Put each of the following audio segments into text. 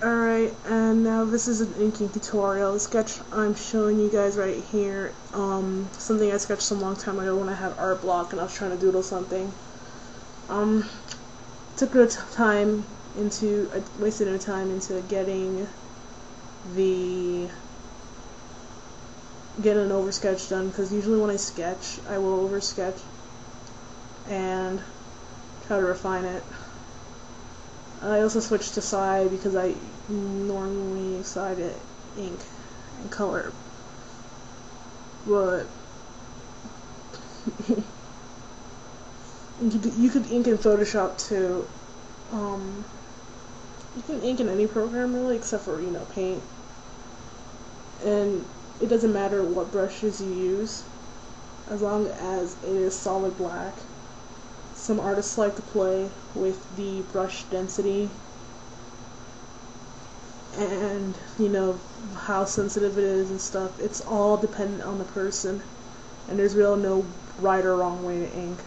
Alright, and now this is an inking tutorial. The sketch I'm showing you guys right here, something I sketched a long time ago when I had art block and I was trying to doodle something. Took a time into, wasted no time into getting an oversketch done, because usually when I sketch, I will oversketch and try to refine it. I also switched to side because I normally side it ink and color, but you could ink in Photoshop too. You can ink in any program really, except for paint, and it doesn't matter what brushes you use as long as it is solid black. Some artists like to play with the brush density and how sensitive it is and stuff. It's all dependent on the person, and there's really no right or wrong way to ink.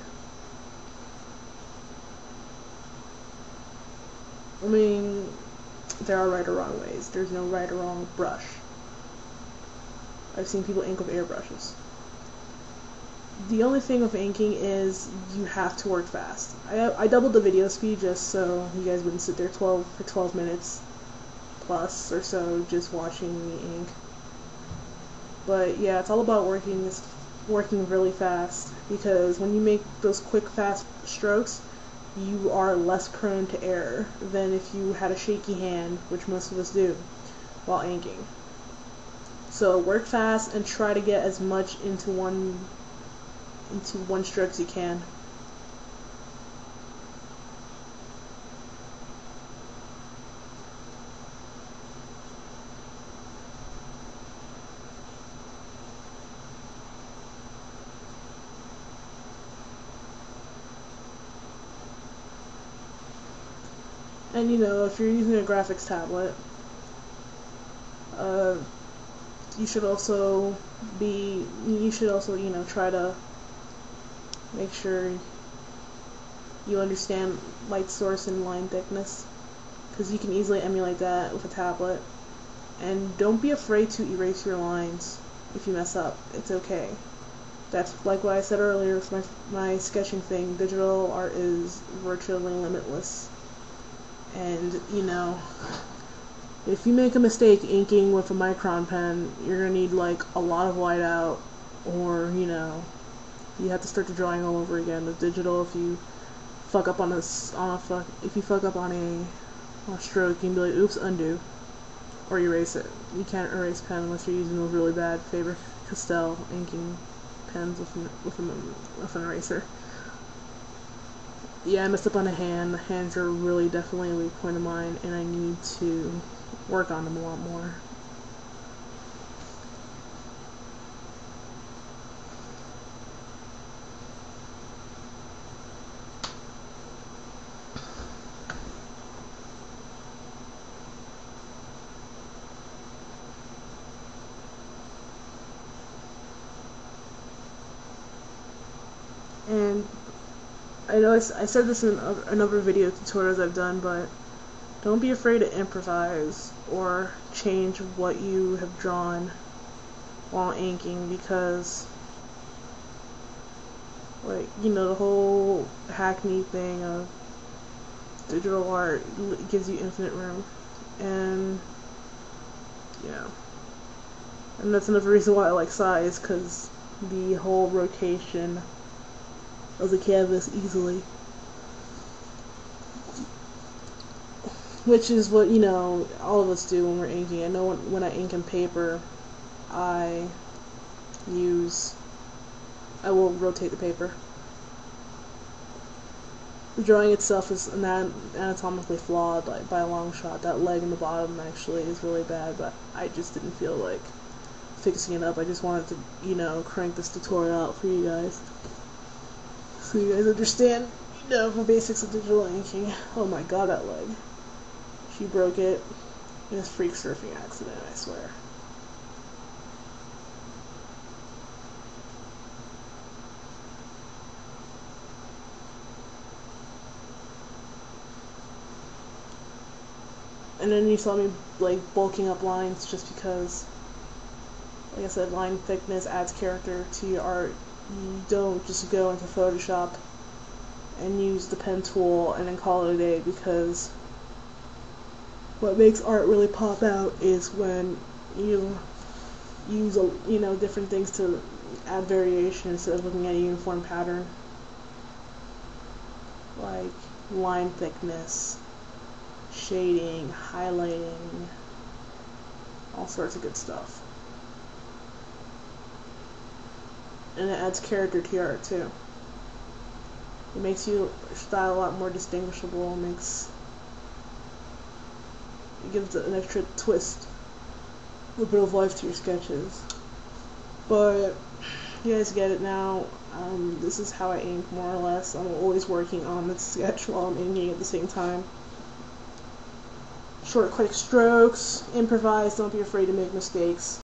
I mean, there are right or wrong ways. There's no right or wrong brush. I've seen people ink with airbrushes. The only thing with inking is you have to work fast. I doubled the video speed just so you guys wouldn't sit there for 12 minutes plus or so just watching me ink. But yeah, it's all about working really fast, because when you make those quick, fast strokes, you are less prone to error than if you had a shaky hand, which most of us do, while inking. So work fast and try to get as much into one stroke as you can. And if you're using a graphics tablet, you should also try to make sure you understand light source and line thickness, because you can easily emulate that with a tablet. And don't be afraid to erase your lines if you mess up. It's okay. That's like what I said earlier with my sketching thing. Digital art is virtually limitless. And if you make a mistake inking with a micron pen, you're gonna need like a lot of whiteout, or you have to start the drawing all over again. With digital, if you fuck up on a stroke, you can be like, oops, undo, or erase it. You can't erase pen unless you're using those really bad Faber-Castell inking pens with an eraser. Yeah, I messed up on a hand. The hands are really definitely a weak point of mine, and I need to work on them a lot more. And I know I said this in another video tutorials I've done, but don't be afraid to improvise or change what you have drawn while inking, because the whole hackney thing of digital art gives you infinite room, and and that's another reason why I like size, because the whole rotation of the canvas easily, which is what all of us do when we're inking. I know when I ink in paper, I will rotate the paper. The drawing itself is anatomically flawed, like by a long shot. That leg in the bottom actually is really bad, but I just didn't feel like fixing it up. I just wanted to crank this tutorial out for you guys, so you guys understand the basics of digital inking. Oh my god, that leg. She broke it in a freak surfing accident, I swear. And then you saw me like bulking up lines just because, like I said, line thickness adds character to your art. You don't just go into Photoshop and use the pen tool and then call it a day, because what makes art really pop out is when you use different things to add variation instead of looking at a uniform pattern, like line thickness, shading, highlighting, all sorts of good stuff. And it adds character to your art too. It makes your style a lot more distinguishable. It gives an extra twist, a bit of life to your sketches. But you guys get it now. This is how I ink, more or less. I'm always working on the sketch while I'm inking at the same time. Short, quick strokes, improvise, don't be afraid to make mistakes.